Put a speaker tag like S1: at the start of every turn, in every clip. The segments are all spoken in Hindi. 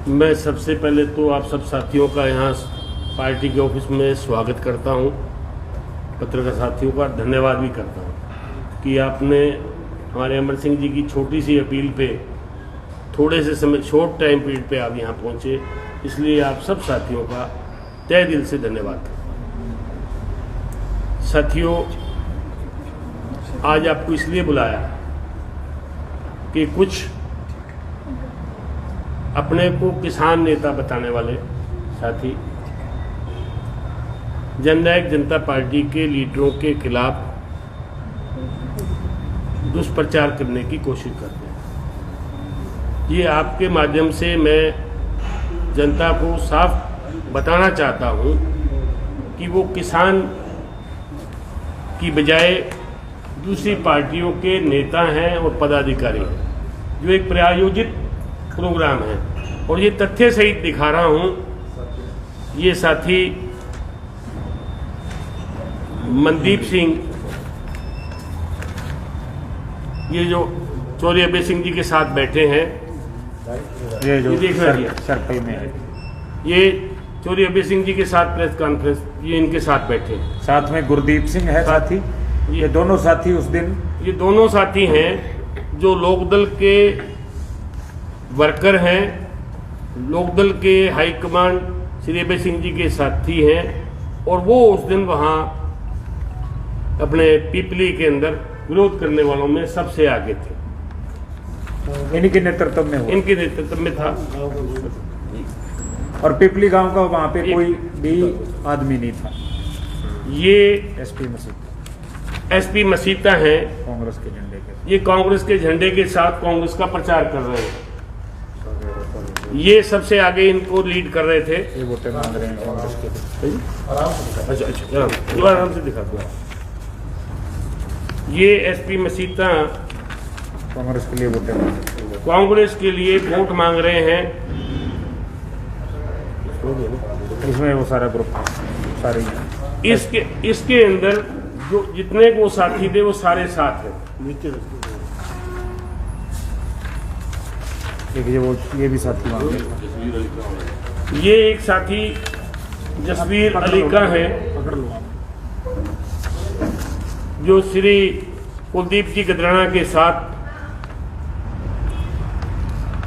S1: मैं सबसे पहले तो आप सब साथियों का यहाँ पार्टी के ऑफिस में स्वागत करता हूँ। पत्रकार साथियों का धन्यवाद भी करता हूँ कि आपने हमारे अमर सिंह जी की छोटी सी अपील पे थोड़े से समय शॉर्ट टाइम पीरियड पे आप यहाँ पहुँचे, इसलिए आप सब साथियों का तहे दिल से धन्यवाद। साथियों, आज आपको इसलिए बुलाया कि कुछ अपने को किसान नेता बताने वाले साथी जननायक जनता पार्टी के लीडरों के खिलाफ दुष्प्रचार करने की कोशिश करते हैं। ये आपके माध्यम से मैं जनता को साफ बताना चाहता हूँ कि वो किसान की बजाय दूसरी पार्टियों के नेता हैं और पदाधिकारी हैं, जो एक प्रायोजित प्रोग्राम है। और ये तथ्य सहित दिखा रहा हूँ। ये साथी मनदीप सिंह, ये जो चौधरी अभय सिंह जी के साथ बैठे हैं,
S2: ये जो
S1: सर्कल में है, ये चौधरी अभय सिंह जी के साथ प्रेस कॉन्फ्रेंस, ये इनके साथ बैठे हैं।
S2: साथ में गुरदीप सिंह है साथी। ये दोनों साथी उस दिन,
S1: ये दोनों साथी हैं जो लोकदल के वर्कर हैं, लोकदल के हाईकमांड श्री अभय सिंह जी के साथी हैं, और वो उस दिन वहाँ अपने पीपली के अंदर विरोध करने वालों में सबसे आगे थे।
S2: इनके नेतृत्व में हुआ।
S1: इनके नेतृत्व में था।
S2: और पिपली गांव का वहाँ पे कोई भी आदमी नहीं था।
S1: ये
S2: एसपी
S1: मसीता हैं,
S2: कांग्रेस के झंडे के।
S1: ये कांग्रेस के झंडे के साथ कांग्रेस का प्रचार कर रहे हैं। ये सबसे आगे इनको लीड कर रहे थे।
S2: ये वोटें मांग रहे हैं कांग्रेस के।
S1: अच्छा, आराम से दिखा दो। ये एसपी मसीता
S2: कांग्रेस के लिए वोटें मांग रहे हैं।
S1: कांग्रेस के लिए वोट मांग रहे हैं।
S2: इसमें वो सारा ग्रुप सारे
S1: इसके अंदर जो जितने वो साथी थे वो सारे साथ हैं।
S2: ये भी साथी मांग रहे हैं।
S1: ये एक साथी जसवीर अली का है, जो श्री कुलदीप जी गदराना के साथ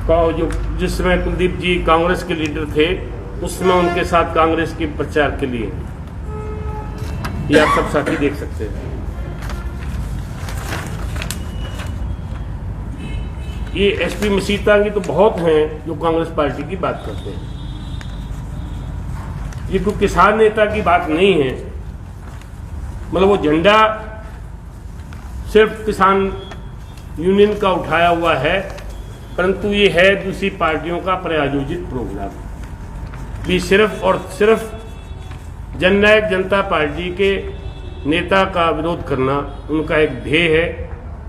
S1: जो जिस समय कुलदीप जी कांग्रेस के लीडर थे, उस समय उनके साथ कांग्रेस के प्रचार के लिए, ये आप सब साथी देख सकते हैं। ये एसपी मसीता की तो बहुत हैं जो कांग्रेस पार्टी की बात करते हैं। ये कोई किसान नेता की बात नहीं है। मतलब वो झंडा सिर्फ किसान यूनियन का उठाया हुआ है, परंतु ये है दूसरी पार्टियों का प्रायोजित प्रोग्राम। भी सिर्फ और सिर्फ जननायक जनता पार्टी के नेता का विरोध करना उनका एक ध्येय है,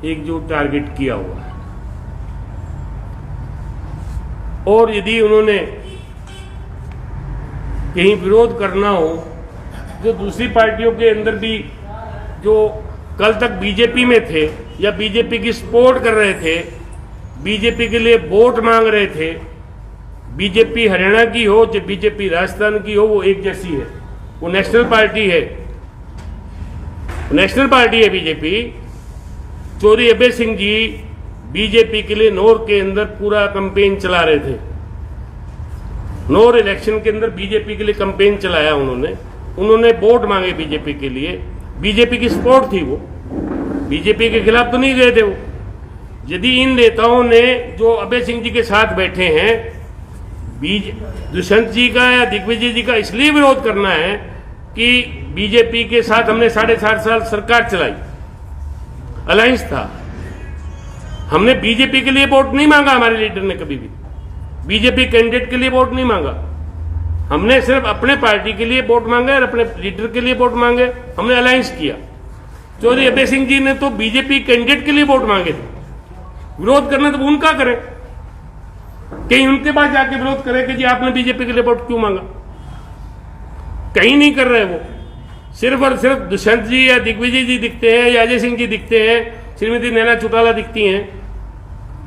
S1: एक जो टारगेट किया हुआ है। और यदि उन्होंने कहीं विरोध करना हो, जो दूसरी पार्टियों के अंदर भी जो कल तक बीजेपी में थे या बीजेपी की सपोर्ट कर रहे थे, बीजेपी के लिए वोट मांग रहे थे, बीजेपी हरियाणा की हो चाहे बीजेपी राजस्थान की हो, वो एक जैसी है। वो नेशनल पार्टी है, नेशनल पार्टी है बीजेपी। चौधरी अभय सिंह जी बीजेपी के लिए नौर के अंदर पूरा कैंपेन चला रहे थे। नौर इलेक्शन के अंदर बीजेपी के लिए कैंपेन चलाया उन्होंने वोट मांगे बीजेपी के लिए। बीजेपी की सपोर्ट थी, वो बीजेपी के खिलाफ तो नहीं गए थे वो। यदि इन नेताओं ने जो अभय सिंह जी के साथ बैठे हैं, दुष्यंत जी का या दिग्विजय जी का इसलिए विरोध करना है कि बीजेपी के साथ हमने 7.5 साल सरकार चलाई, अलायंस था। हमने बीजेपी के लिए वोट नहीं मांगा, हमारे लीडर ने कभी भी बीजेपी कैंडिडेट के लिए वोट नहीं मांगा। हमने सिर्फ अपने पार्टी के लिए वोट मांगे और अपने लीडर के लिए वोट मांगे, हमने अलायंस किया। चौधरी अभय सिंह जी ने तो बीजेपी कैंडिडेट के लिए वोट मांगे थे। विरोध करना तो उनका करें, कहीं उनके पास जाके विरोध करें कि जी आपने बीजेपी के लिए वोट क्यों मांगा। कहीं नहीं कर रहे वो, सिर्फ और सिर्फ दुष्यंत जी या दिग्विजय जी दिखते हैं या अजय सिंह जी दिखते हैं, श्रीमती नैना चौटाला दिखती हैं।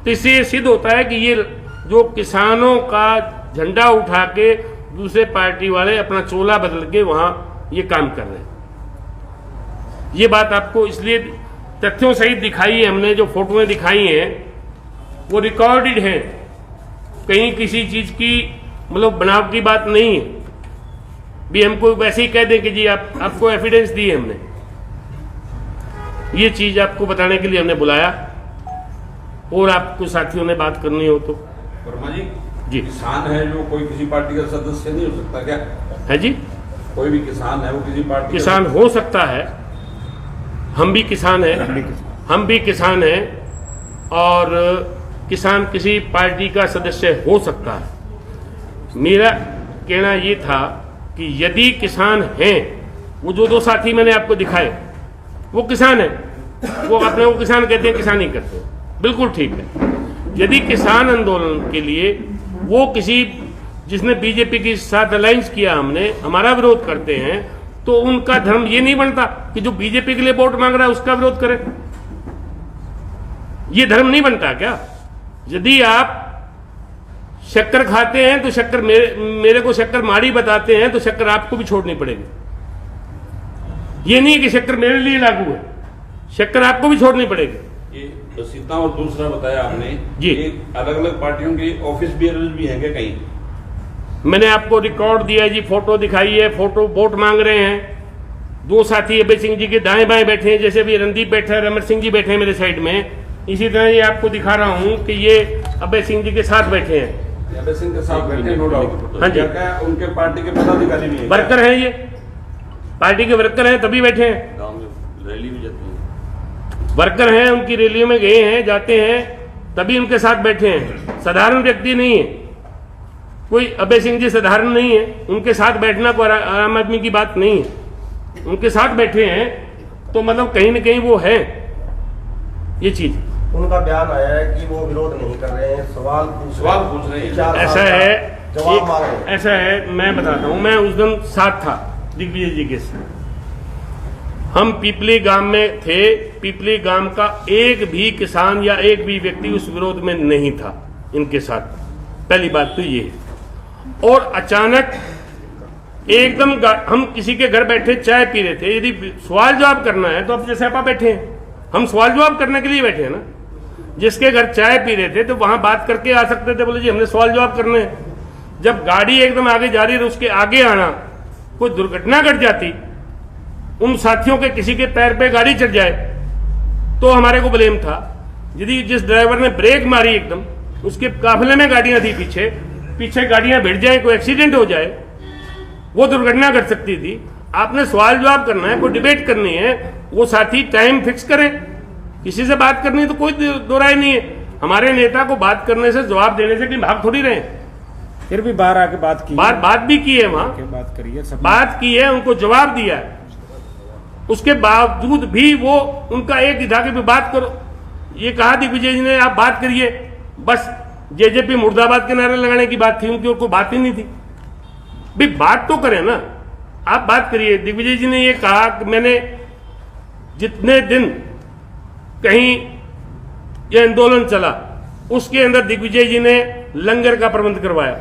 S1: तो इससे ये सिद्ध होता है कि ये जो किसानों का झंडा उठा के दूसरे पार्टी वाले अपना चोला बदल के वहां ये काम कर रहे हैं। ये बात आपको इसलिए तथ्यों सहित दिखाई है हमने, जो फोटोएं दिखाई हैं वो रिकॉर्डेड है, कहीं किसी चीज की मतलब बनावटी बात नहीं है। भी हमको वैसे ही कह दें कि जी आपको एविडेंस दी है हमने। ये चीज आपको बताने के लिए हमने बुलाया, और आपको साथियों ने बात करनी हो तो।
S3: वर्मा
S1: जी।
S3: किसान है जो कोई किसी पार्टी का सदस्य नहीं हो सकता क्या?
S1: है जी,
S3: कोई भी किसान है वो किसी पार्टी
S1: किसान हो सकता है। हम भी किसान हैं, हम भी किसान हैं, और किसान किसी पार्टी का सदस्य हो सकता है। मेरा कहना ये था कि यदि किसान हैं, वो जो दो साथी मैंने आपको दिखाए वो किसान है, वो अपने को किसान कहते हैं, किसान ही करते हैं, बिल्कुल ठीक है। यदि किसान आंदोलन के लिए वो किसी जिसने बीजेपी के साथ अलायंस किया, हमने हमारा विरोध करते हैं, तो उनका धर्म ये नहीं बनता कि जो बीजेपी के लिए वोट मांग रहा है उसका विरोध करे। ये धर्म नहीं बनता क्या? यदि आप शक्कर खाते हैं तो शक्कर मेरे को शक्कर माड़ी बताते हैं तो शक्कर आपको भी छोड़नी पड़ेगी। ये नहीं है कि शक्कर मेरे लिए लागू है, शक्कर आपको भी छोड़नी पड़ेगी।
S3: ये सीता और दूसरा बताया आपने
S1: जी।
S3: अलग अलग पार्टियों के ऑफिस बेयरर्स भी हैं क्या कहीं?
S1: मैंने आपको रिकॉर्ड दिया है जी, फोटो दिखाई है, फोटो वोट मांग रहे हैं। दो साथी अभय सिंह जी के दाएं बाएं बैठे हैं, जैसे अभी रणदीप बैठा है, रमन सिंह जी बैठे हैं मेरे साइड में, इसी तरह ये आपको दिखा रहा हूं कि ये अभय सिंह जी के साथ बैठे हैं।
S3: अभय सिंह के साथ बैठे नो डाउट।
S1: हाँ जी।
S3: क्या उनके पार्टी के पदाधिकारी भी हैं?
S1: वर्कर हैं, ये पार्टी के वर्कर हैं, तभी बैठे हैं।
S3: गाँव में रैली भी जाती है,
S1: वर्कर हैं, उनकी रैलियों में गए हैं, जाते हैं, तभी उनके साथ बैठे हैं। साधारण व्यक्ति नहीं है कोई, अभय सिंह जी साधारण नहीं है, उनके साथ बैठना कोई आम आदमी की बात नहीं है। उनके साथ बैठे हैं तो मतलब कहीं ना कहीं वो है ये चीज।
S4: उनका बयान आया है कि वो विरोध नहीं कर रहे हैं, सवाल पूछ रहे हैं। 4 साल
S1: ऐसा
S4: का
S1: है,
S4: जवाब मांग रहे हैं।
S1: ऐसा है, मैं बताता हूँ। मैं उस दिन साथ था दिग्विजय जी के साथ, हम पीपली गांव में थे। पीपली गांव का एक भी किसान या एक भी व्यक्ति उस विरोध में नहीं था इनके साथ। पहली बात तो ये है। और अचानक एकदम हम किसी के घर बैठे चाय पी रहे थे। यदि सवाल जवाब करना है तो अब जैसे आप बैठे हैं, हम सवाल जवाब करने के लिए बैठे हैं ना। जिसके घर चाय पी रहे थे तो वहां बात करके आ सकते थे, बोले जी हमने सवाल जवाब करने हैं। जब गाड़ी एकदम आगे जा रही है, उसके आगे आना, कोई दुर्घटना घट जाती, उन साथियों के किसी के पैर पे गाड़ी चढ़ जाए तो हमारे को ब्लेम था। यदि जिस ड्राइवर ने ब्रेक मारी एकदम, उसके काफिले में गाड़ियां थी, पीछे गाड़ियां भिड़ जाए, कोई एक्सीडेंट हो जाए, वो दुर्घटना घट सकती थी। आपने सवाल जवाब करना है, कोई डिबेट करनी है, वो साथी टाइम फिक्स करें। किसी से बात करनी है तो कोई दो राय नहीं है। हमारे नेता को बात करने से, जवाब देने से कहीं भाग थोड़ी रहे।
S2: फिर भी बाहर आके बात की,
S1: बात भी की है, वहां
S2: बात करिए,
S1: बात की है, उनको जवाब दिया है। उसके बावजूद भी वो उनका एक ही था कि बात करो। ये कहा दिग्विजय जी ने, आप बात करिए। बस जेजेपी मुर्दाबाद के नारे लगाने की बात थी, उनकी और कोई बात ही नहीं थी। भी बात तो करें ना, आप बात करिए। दिग्विजय जी ने ये कहा कि मैंने जितने दिन कहीं ये आंदोलन चला, उसके अंदर दिग्विजय जी ने लंगर का प्रबंध करवाया,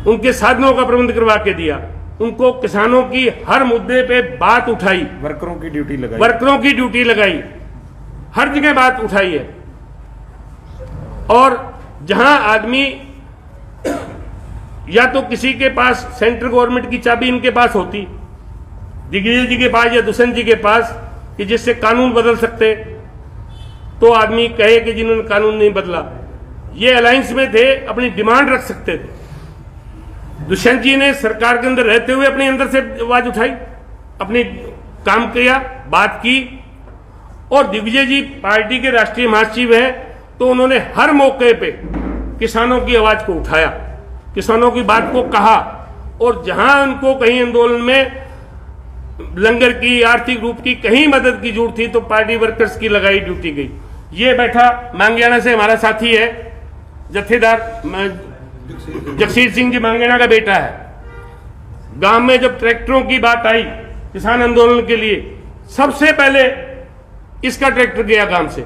S1: उनके साधनों का प्रबंध करवा के दिया, उनको किसानों की हर मुद्दे पे बात उठाई,
S2: वर्करों की ड्यूटी लगाई,
S1: हर जगह बात उठाई है। और जहां आदमी या तो किसी के पास सेंट्रल गवर्नमेंट की चाबी इनके पास होती, दिग्विजय जी के पास या दुष्यंत जी के पास, कि जिससे कानून बदल सकते, तो आदमी कहे कि जिन्होंने कानून नहीं बदला। ये अलायंस में थे, अपनी डिमांड रख सकते थे। दुष्यंत जी ने सरकार के अंदर रहते हुए अपने अंदर से आवाज उठाई, अपनी काम किया, बात की। और दिग्विजय जी पार्टी के राष्ट्रीय महासचिव हैं, तो उन्होंने हर मौके पे किसानों की आवाज को उठाया, किसानों की बात को कहा। और जहां उनको कहीं आंदोलन में लंगर की, आर्थिक रूप की कहीं मदद की जरूरत थी, तो पार्टी वर्कर्स की लगाई ड्यूटी गई। ये बैठा मांगेना से हमारा साथी है, जत्थेदार जगसीर सिंह जी मांगेना का बेटा है। गांव में जब ट्रैक्टरों की बात आई किसान आंदोलन के लिए, सबसे पहले इसका ट्रैक्टर गया गांव से।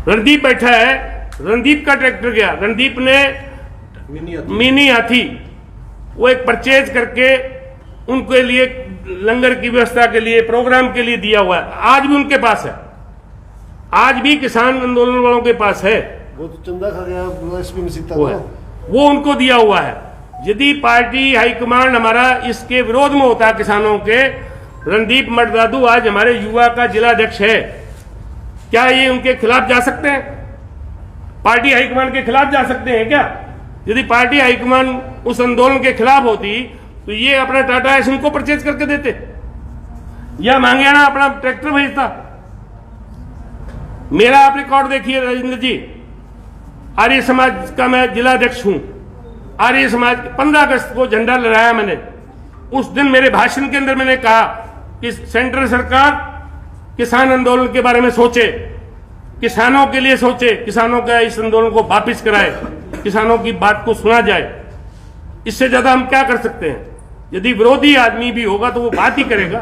S1: रणदीप बैठा है, रणदीप का ट्रैक्टर गया, रणदीप ने मिनी हाथी वो एक परचेज करके उनके लिए लंगर की व्यवस्था के लिए, प्रोग्राम के लिए दिया हुआ है। आज भी उनके पास है, आज भी किसान आंदोलन वालों के पास है,
S5: वो तो चंदा खा गया एसपी में सीता
S1: वो है, वो उनको दिया हुआ है। यदि पार्टी हाईकमांड हमारा इसके विरोध में होता किसानों के, रणदीप मडदादू आज हमारे युवा का जिलाध्यक्ष है, क्या ये उनके खिलाफ जा सकते हैं? पार्टी हाईकमांड के खिलाफ जा सकते हैं क्या? यदि पार्टी हाईकमांड उस आंदोलन के खिलाफ होती तो ये अपना टाटा एस इनको परचेज करके देते या मांगियाना अपना ट्रैक्टर भेजता। मेरा आप रिकॉर्ड देखिए राजेंद्र जी, आर्य समाज का मैं जिलाध्यक्ष हूं। आर्य समाज 15 अगस्त को झंडा लहराया मैंने। उस दिन मेरे भाषण के अंदर मैंने कहा कि सेंट्रल सरकार किसान आंदोलन के बारे में सोचे, किसानों के लिए सोचे, किसानों का इस आंदोलन को वापिस कराए, किसानों की बात को सुना जाए। इससे ज्यादा हम क्या कर सकते हैं? यदि विरोधी आदमी भी होगा तो वो बात ही करेगा,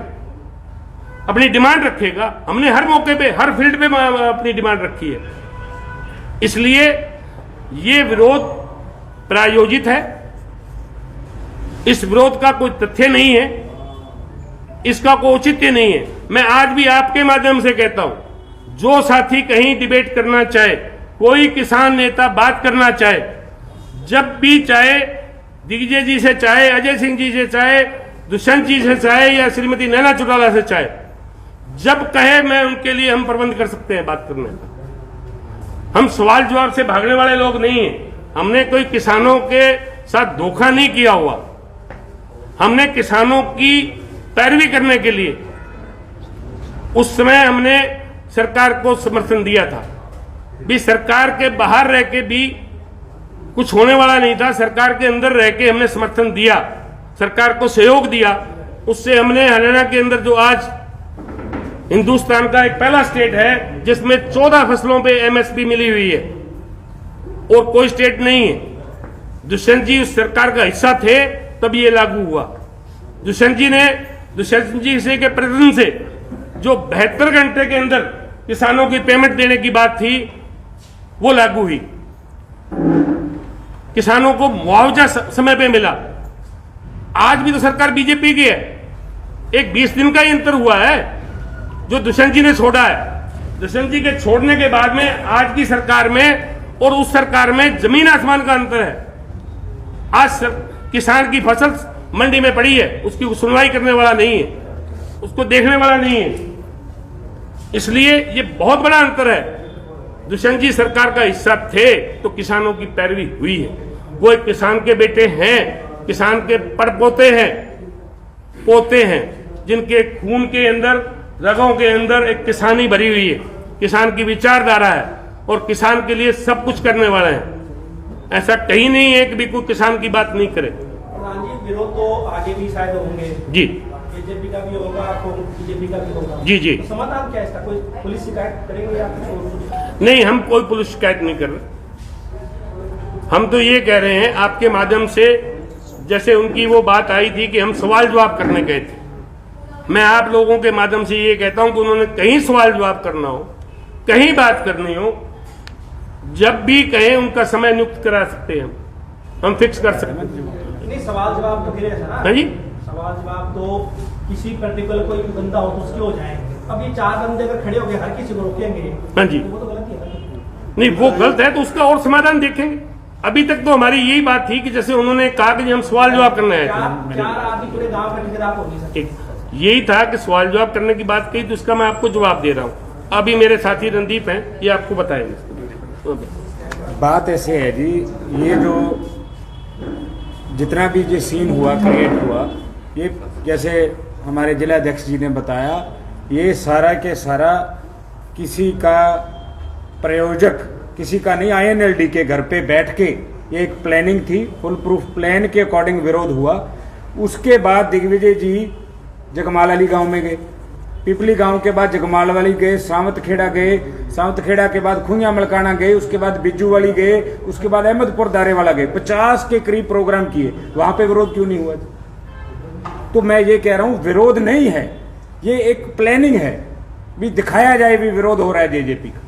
S1: अपनी डिमांड रखेगा। हमने हर मौके पे, हर फील्ड पे अपनी डिमांड रखी है। इसलिए ये विरोध प्रायोजित है, इस विरोध का कोई तथ्य नहीं है, इसका कोई औचित्य नहीं है। मैं आज भी आपके माध्यम से कहता हूं, जो साथी कहीं डिबेट करना चाहे, कोई किसान नेता बात करना चाहे, जब भी चाहे, दिग्विजय जी से चाहे, अजय सिंह जी से चाहे, दुष्यंत जी से चाहे या श्रीमती नैना चौटाला से चाहे, जब कहे मैं उनके लिए हम प्रबंध कर सकते हैं बात करने का। हम सवाल जवाब से भागने वाले लोग नहीं हैं। हमने कोई किसानों के साथ धोखा नहीं किया हुआ। हमने किसानों की पैरवी करने के लिए उस समय हमने सरकार को समर्थन दिया था। भी सरकार के बाहर रह के भी कुछ होने वाला नहीं था, सरकार के अंदर रह के हमने समर्थन दिया, सरकार को सहयोग दिया। उससे हमने हरियाणा के अंदर जो आज हिंदुस्तान का एक पहला स्टेट है जिसमें 14 फसलों पे एमएसपी मिली हुई है, और कोई स्टेट नहीं है। दुष्यंत जी उस सरकार का हिस्सा थे तब ये लागू हुआ। दुष्यंत जी से के प्रयत्न से जो 72 घंटे के अंदर किसानों की पेमेंट देने की बात थी वो लागू हुई, किसानों को मुआवजा समय पे मिला। आज भी तो सरकार बीजेपी की है, एक 20 दिन का ही अंतर हुआ है जो दुष्यंत जी ने छोड़ा है। दुष्यंत जी के छोड़ने के बाद में आज की सरकार में और उस सरकार में जमीन आसमान का अंतर है। आज किसान की फसल मंडी में पड़ी है, उसकी सुनवाई करने वाला नहीं है, उसको देखने वाला नहीं है। इसलिए ये बहुत बड़ा अंतर है। दुष्यंत जी सरकार का हिस्सा थे तो किसानों की पैरवी हुई है। वो एक किसान के बेटे हैं, किसान के पड़पोते हैं, पोते हैं, जिनके खून के अंदर, रगों के अंदर एक किसानी भरी हुई है, किसान की विचारधारा है और किसान के लिए सब कुछ करने वाले हैं। ऐसा कहीं नहीं है कि भी कोई किसान की बात नहीं करे।
S6: विरोध तो आगे भी शायद होंगे
S1: जी,
S6: बीजेपी का भी होगा, बीजेपी का भी होगा।
S1: जी जी।
S6: समाधान क्या है इसका? कोई पुलिस शिकायत करेंगे या कुछ?
S1: नहीं, हम कोई पुलिस शिकायत नहीं कर रहे। हम तो ये कह रहे हैं आपके माध्यम से, जैसे उनकी वो बात आई थी कि हम सवाल जवाब करने गए थे, मैं आप लोगों के माध्यम से ये कहता हूं कि उन्होंने कहीं सवाल जवाब करना हो, कहीं बात करनी हो, जब भी कहें उनका समय नियुक्त करा सकते हैं, हम फिक्स कर सकते हैं।
S6: नहीं, सवाल जवाब तो फिर ऐसा ना,
S1: हाँ जी,
S6: सवाल जवाब तो किसी पर्टिकुलर कोई बंदा हो तो उसके हो जाएंगे। अब ये 4 बंदे अगर खड़े हो गए, हर किसी को रोकेंगे,
S1: हाँ जी,
S6: तो वो तो गलत ही है ना।
S1: नहीं, वो गलत है तो उसका और समाधान देखेंगे। अभी तक तो हमारी यही बात थी कि जैसे उन्होंने कहा कि हम सवाल जवाब करने आए थे,
S6: 4 आदमी पूरे गांव का ठेकेदार हो नहीं सकते।
S1: यही था कि सवाल जवाब करने की बात कही, तो उसका मैं आपको जवाब दे रहा हूँ। अभी मेरे साथी रणदीप हैं, ये आपको बताएंगे।
S2: बात ऐसे है जी, ये जो जितना भी ये सीन हुआ, क्रिएट हुआ, ये जैसे हमारे जिलाध्यक्ष जी ने बताया, ये सारा के सारा किसी का प्रायोजक, किसी का नहीं, INLD के घर पे बैठ के ये एक प्लानिंग थी, फुल प्रूफ प्लान के अकॉर्डिंग विरोध हुआ। उसके बाद दिग्विजय जी जगमाल वाली गांव में गए, पिपली गांव के बाद जगमाल वाली गए, सावंतखेड़ा गए, सावंतखेड़ा के बाद खुंया मलकाना गए, उसके बाद बिज्जू वाली गए, उसके बाद अहमदपुर दारे वाला गए। 50 के करीब प्रोग्राम किए, वहां पे विरोध क्यों नहीं हुआ? तो मैं ये कह रहा हूं, विरोध नहीं है, ये एक प्लानिंग है, भी दिखाया जाए भी विरोध हो रहा है जेजेपी का।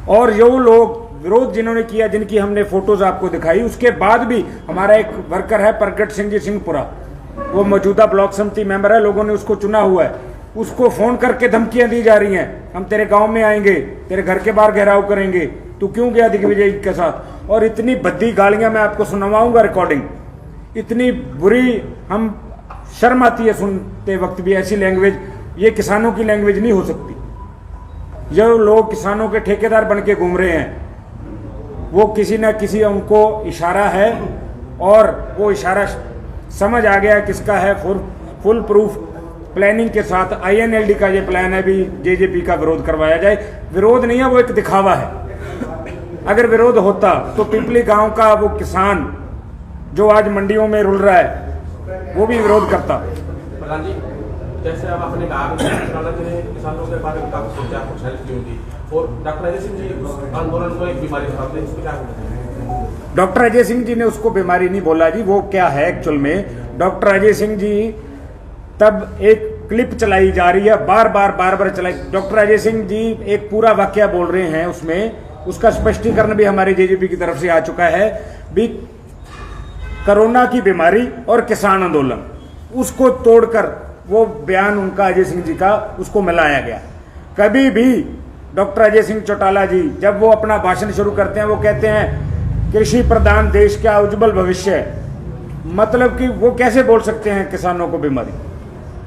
S2: और जो लोग विरोध जिन्होंने किया, जिनकी हमने फोटोज आपको दिखाई, उसके बाद भी हमारा एक वर्कर है प्रगट सिंह जी सिंहपुरा, वो मौजूदा ब्लॉक समिति मेंबर है, लोगों ने उसको चुना हुआ है, उसको फोन करके धमकियां दी जा रही हैं, हम तेरे गांव में आएंगे, तेरे घर के बाहर घेराव करेंगे, तू क्यों गया दिग्विजय के साथ। और इतनी भद्दी गालियां मैं आपको सुनवाऊंगा रिकॉर्डिंग, इतनी बुरी, हम शर्म आती है सुनते वक्त भी। ऐसी लैंग्वेज, ये किसानों की लैंग्वेज नहीं हो सकती। जो लोग किसानों के ठेकेदार बन के घूम रहे हैं, वो किसी न किसी उनको इशारा है, और वो इशारा समझ आ गया किसका है। फुल प्रूफ प्लानिंग के साथ INLD का ये प्लान है भी JJP का विरोध करवाया जाए। विरोध नहीं है, वो एक दिखावा है। अगर विरोध होता तो पिपली गांव का वो किसान जो आज मंडियों में रुल रहा है, वो भी विरोध करता।
S7: प्रधान जी, जैसे अब आपने कहा किसानों के बारे में काफी सोचा, कुछ हेल्प की होगी, और डॉक्टर अजय सिंह जी आंदोलन को एक बीमारी बताते हैं, इसमें क्या होता है?
S2: डॉक्टर अजय सिंह जी ने उसको बीमारी नहीं बोला जी। वो क्या है एक्चुअल में, डॉक्टर अजय सिंह जी तब एक क्लिप चलाई जा रही है, बार बार चलाई। डॉक्टर अजय सिंह जी एक पूरा वाक्य बोल रहे हैं, उसमें उसका स्पष्टीकरण भी हमारे JJP की तरफ से आ चुका है भी। कोरोना की बीमारी और किसान आंदोलन, उसको तोड़कर वो बयान उनका अजय सिंह जी का उसको मिलाया गया। कभी भी डॉक्टर अजय सिंह चौटाला जी जब वो अपना भाषण शुरू करते हैं, वो कहते हैं कृषि प्रधान देश का उज्जवल भविष्य है। मतलब कि वो कैसे बोल सकते हैं किसानों को बीमारी?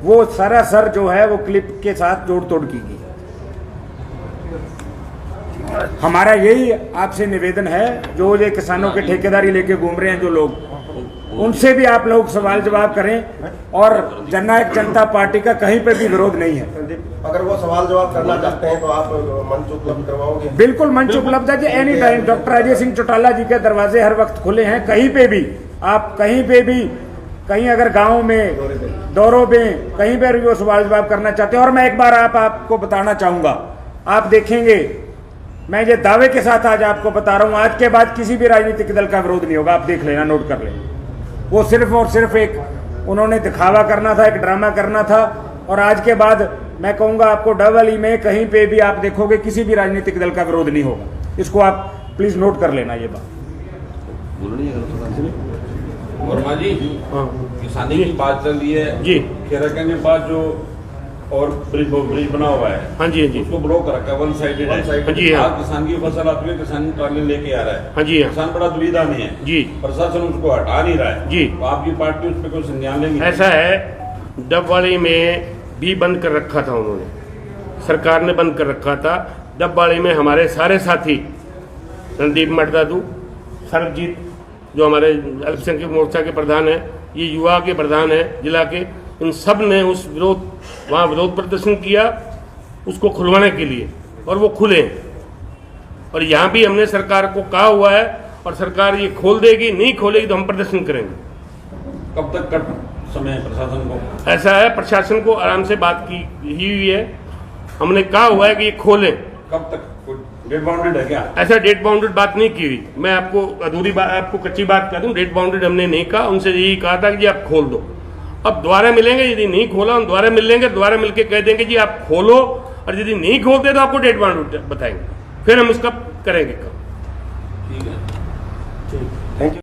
S2: वो सरासर जो है वो क्लिप के साथ जोड़ तोड़ की गई। हमारा यही आपसे निवेदन है, जो ये किसानों के ठेकेदारी लेके घूम रहे हैं जो लोग, उनसे भी आप लोग सवाल जवाब करें। और जननायक जनता पार्टी का कहीं पे भी विरोध नहीं है।
S4: अगर वो सवाल जवाब करना चाहते हैं तो आप मंच उपलब्ध करवाओगे?
S2: बिल्कुल मंच उपलब्ध है जी, any time. Doctor Ajay Singh Chautala ji के दरवाजे हर वक्त खुले हैं। कहीं पे भी आप, कहीं पे भी, कहीं अगर गांव में, दौरों में, कहीं पर भी वो सवाल जवाब करना चाहते हैं। और मैं एक बार आपको बताना चाहूंगा, आप देखेंगे, मैं ये दावे के साथ आज आपको बता रहा हूं, आज के बाद किसी भी राजनीतिक दल का विरोध नहीं होगा। आप देख लेना, नोट कर लेना। वो सिर्फ और सिर्फ एक उन्होंने दिखावा करना था, एक ड्रामा करना था। और आज के बाद मैं कहूंगा आपको डबल ई में कहीं पे भी आप देखोगे किसी भी राजनीतिक दल का विरोध नहीं होगा। इसको आप प्लीज नोट कर लेना ये बात।
S3: वर्मा जी, किसानी की बात चल रही है
S1: जी।
S3: खेराका के पास जो और ब्रिज बना हुआ है,
S1: हाँ जी, हाँ जी,
S3: उसको ब्लॉक रखा, वन साइडेड है।
S1: हाँ जी, हाँ।
S3: आज किसान की फसल आती है, किसान ट्राली लेके आ रहा है।
S1: हाँ जी, हाँ।
S3: किसान बड़ा दुविधा में है
S1: जी।
S3: प्रशासन उसको हटा नहीं रहा है
S1: जी।
S3: तो आपकी पार्टी उस पर कोई संज्ञान लेंगी?
S1: ऐसा है, डबवाड़ी में भी बंद कर रखा था उन्होंने, सरकार ने बंद कर रखा था। डबवाड़ी में हमारे सारे साथी, रणदीप मर्दादू, सर्वजीत जो हमारे अल्पसंख्यक मोर्चा के प्रधान है, ये युवा के प्रधान है जिला के, इन सब ने उस वहाँ विरोध प्रदर्शन किया उसको खुलवाने के लिए, और वो खुले। और यहाँ भी हमने सरकार को कहा हुआ है, और सरकार ये खोल देगी, नहीं खोलेगी तो हम प्रदर्शन करेंगे।
S3: कब तक कट समय है प्रशासन को?
S1: ऐसा है, प्रशासन को आराम से बात की हुई है, हमने कहा हुआ है कि ये खोलें।
S3: कब तक? डेट बाउंडेड है क्या?
S1: ऐसा डेट बाउंडेड बात नहीं की हुई। मैं आपको अधूरी बात, आपको कच्ची बात कह दूं, डेट बाउंडेड हमने नहीं कहा। उनसे यही कहा था कि जी आप खोल दो। अब दोबारा मिलेंगे, यदि नहीं खोला हम दोबारा मिल लेंगे, दोबारा मिलके कह देंगे जी आप खोलो, और यदि नहीं खोलते तो आपको डेट बाउंडेड बताएंगे, फिर हम उसका करेंगे काम।
S3: ठीक है।
S4: Thank you.